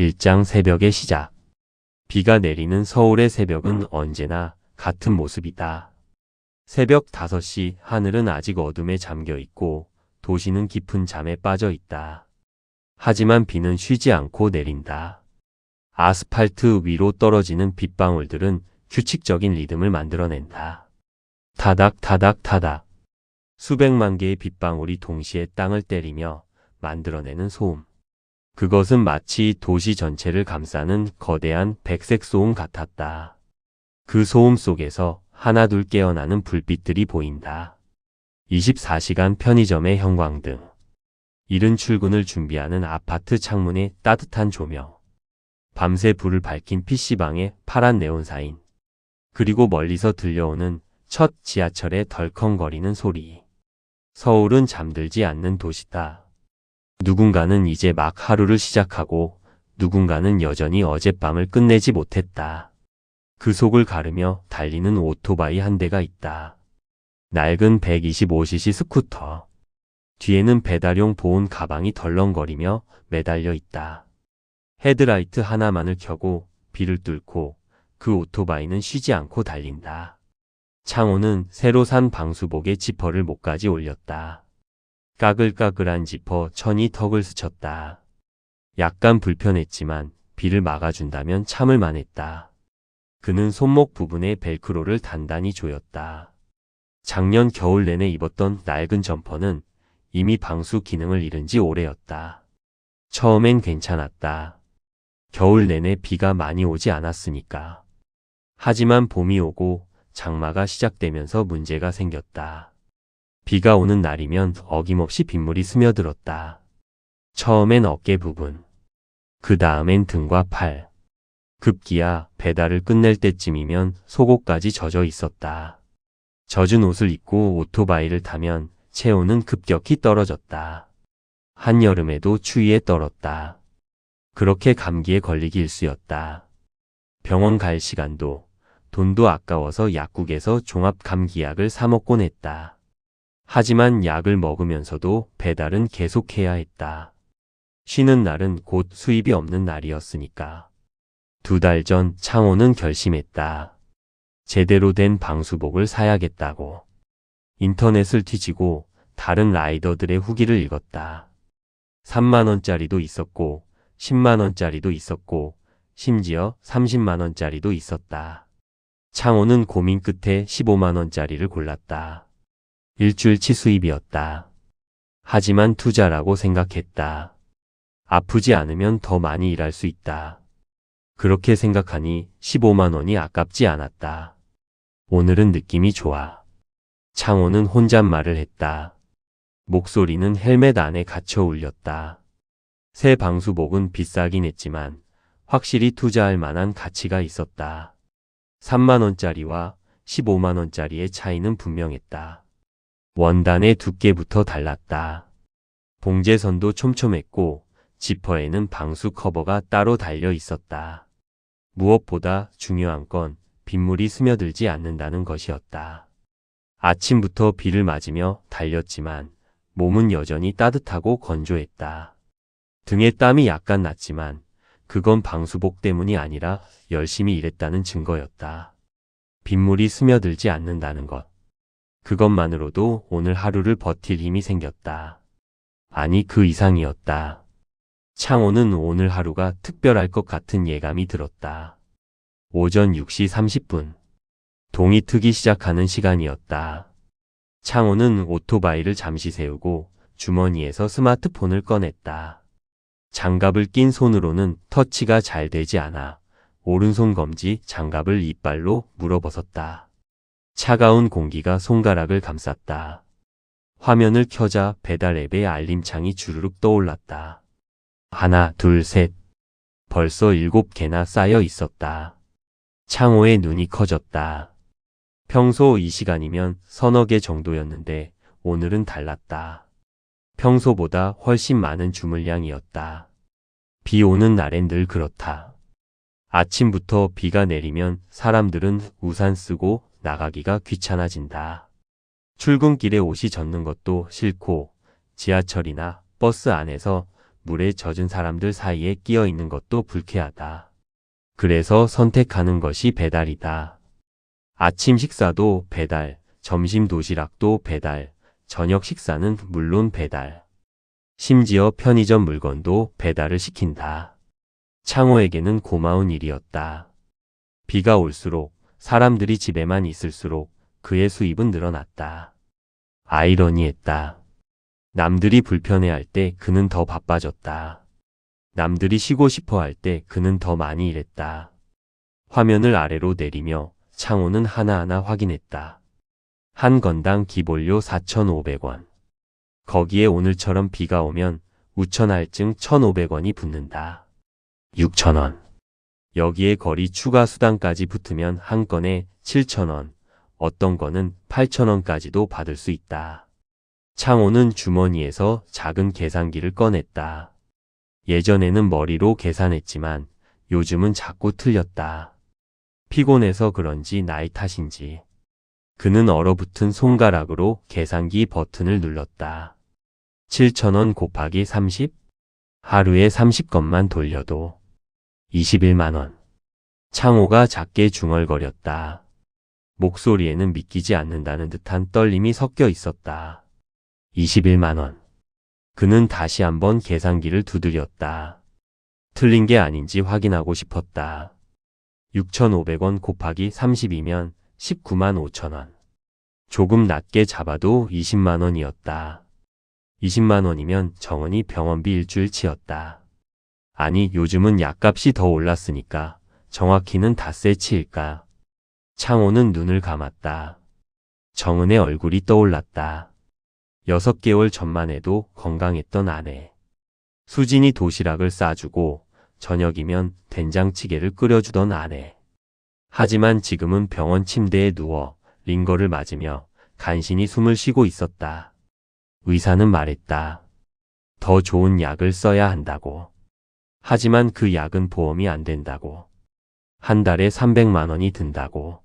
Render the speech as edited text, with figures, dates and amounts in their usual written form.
1장 새벽의 시작. 비가 내리는 서울의 새벽은 언제나 같은 모습이다. 새벽 5시 하늘은 아직 어둠에 잠겨 있고 도시는 깊은 잠에 빠져 있다. 하지만 비는 쉬지 않고 내린다. 아스팔트 위로 떨어지는 빗방울들은 규칙적인 리듬을 만들어낸다. 타닥 타닥 타닥. 수백만 개의 빗방울이 동시에 땅을 때리며 만들어내는 소음. 그것은 마치 도시 전체를 감싸는 거대한 백색 소음 같았다. 그 소음 속에서 하나둘 깨어나는 불빛들이 보인다. 24시간 편의점의 형광등. 이른 출근을 준비하는 아파트 창문의 따뜻한 조명. 밤새 불을 밝힌 PC방의 파란 네온사인. 그리고 멀리서 들려오는 첫 지하철의 덜컹거리는 소리. 서울은 잠들지 않는 도시다. 누군가는 이제 막 하루를 시작하고 누군가는 여전히 어젯밤을 끝내지 못했다. 그 속을 가르며 달리는 오토바이 한 대가 있다. 낡은 125cc 스쿠터. 뒤에는 배달용 보온 가방이 덜렁거리며 매달려 있다. 헤드라이트 하나만을 켜고 비를 뚫고 그 오토바이는 쉬지 않고 달린다. 창호는 새로 산 방수복에 지퍼를 목까지 올렸다. 까글까글한 지퍼 천이 턱을 스쳤다. 약간 불편했지만 비를 막아준다면 참을 만했다. 그는 손목 부분에 벨크로를 단단히 조였다. 작년 겨울 내내 입었던 낡은 점퍼는 이미 방수 기능을 잃은 지 오래였다. 처음엔 괜찮았다. 겨울 내내 비가 많이 오지 않았으니까. 하지만 봄이 오고 장마가 시작되면서 문제가 생겼다. 비가 오는 날이면 어김없이 빗물이 스며들었다. 처음엔 어깨 부분. 그 다음엔 등과 팔. 급기야 배달을 끝낼 때쯤이면 속옷까지 젖어 있었다. 젖은 옷을 입고 오토바이를 타면 체온은 급격히 떨어졌다. 한여름에도 추위에 떨었다. 그렇게 감기에 걸리기 일쑤였다. 병원 갈 시간도 돈도 아까워서 약국에서 종합 감기약을 사 먹곤 했다. 하지만 약을 먹으면서도 배달은 계속해야 했다. 쉬는 날은 곧 수입이 없는 날이었으니까. 2달 전 창호는 결심했다. 제대로 된 방수복을 사야겠다고. 인터넷을 뒤지고 다른 라이더들의 후기를 읽었다. 3만원짜리도 있었고 10만원짜리도 있었고 심지어 30만원짜리도 있었다. 창호는 고민 끝에 15만원짜리를 골랐다. 일주일치 수입이었다. 하지만 투자라고 생각했다. 아프지 않으면 더 많이 일할 수 있다. 그렇게 생각하니 15만원이 아깝지 않았다. 오늘은 느낌이 좋아. 창호는 혼잣말을 했다. 목소리는 헬멧 안에 갇혀 울렸다. 새 방수복은 비싸긴 했지만 확실히 투자할 만한 가치가 있었다. 3만원짜리와 15만원짜리의 차이는 분명했다. 원단의 두께부터 달랐다. 봉제선도 촘촘했고 지퍼에는 방수 커버가 따로 달려 있었다. 무엇보다 중요한 건 빗물이 스며들지 않는다는 것이었다. 아침부터 비를 맞으며 달렸지만 몸은 여전히 따뜻하고 건조했다. 등에 땀이 약간 났지만 그건 방수복 때문이 아니라 열심히 일했다는 증거였다. 빗물이 스며들지 않는다는 것. 그것만으로도 오늘 하루를 버틸 힘이 생겼다. 아니, 그 이상이었다. 창호는 오늘 하루가 특별할 것 같은 예감이 들었다. 오전 6시 30분. 동이 트기 시작하는 시간이었다. 창호는 오토바이를 잠시 세우고 주머니에서 스마트폰을 꺼냈다. 장갑을 낀 손으로는 터치가 잘 되지 않아 오른손 검지 장갑을 이빨로 물어벗었다. 차가운 공기가 손가락을 감쌌다. 화면을 켜자 배달 앱의 알림창이 주르륵 떠올랐다. 하나, 둘, 셋. 벌써 7개나 쌓여 있었다. 창호의 눈이 커졌다. 평소 이 시간이면 서너 개 정도였는데 오늘은 달랐다. 평소보다 훨씬 많은 주물량이었다. 비 오는 날엔 늘 그렇다. 아침부터 비가 내리면 사람들은 우산 쓰고 나가기가 귀찮아진다. 출근길에 옷이 젖는 것도 싫고 지하철이나 버스 안에서 물에 젖은 사람들 사이에 끼어 있는 것도 불쾌하다. 그래서 선택하는 것이 배달이다. 아침 식사도 배달, 점심 도시락도 배달, 저녁 식사는 물론 배달. 심지어 편의점 물건도 배달을 시킨다. 창호에게는 고마운 일이었다. 비가 올수록 사람들이 집에만 있을수록 그의 수입은 늘어났다. 아이러니했다. 남들이 불편해할 때 그는 더 바빠졌다. 남들이 쉬고 싶어 할 때 그는 더 많이 일했다. 화면을 아래로 내리며 창호는 하나하나 확인했다. 한 건당 기본료 4,500원. 거기에 오늘처럼 비가 오면 우천할증 1,500원이 붙는다. 6,000원. 여기에 거리 추가 수당까지 붙으면 한 건에 7,000원, 어떤 거는 8,000원까지도 받을 수 있다. 창호는 주머니에서 작은 계산기를 꺼냈다. 예전에는 머리로 계산했지만 요즘은 자꾸 틀렸다. 피곤해서 그런지 나이 탓인지. 그는 얼어붙은 손가락으로 계산기 버튼을 눌렀다. 7,000원 곱하기 30? 하루에 30건만 돌려도 21만 원. 창호가 작게 중얼거렸다. 목소리에는 믿기지 않는다는 듯한 떨림이 섞여 있었다. 21만 원. 그는 다시 한번 계산기를 두드렸다. 틀린 게 아닌지 확인하고 싶었다. 6,500원 곱하기 30이면 19만 5천 원. 조금 낮게 잡아도 20만 원이었다. 20만 원이면 정원이 병원비 일주일치였다. 아니, 요즘은 약값이 더 올랐으니까 정확히는 닷새치일까. 창호는 눈을 감았다. 정은의 얼굴이 떠올랐다. 6개월 전만 해도 건강했던 아내. 수진이 도시락을 싸주고 저녁이면 된장찌개를 끓여주던 아내. 하지만 지금은 병원 침대에 누워 링거를 맞으며 간신히 숨을 쉬고 있었다. 의사는 말했다. 더 좋은 약을 써야 한다고. 하지만 그 약은 보험이 안 된다고. 한 달에 300만 원이 든다고.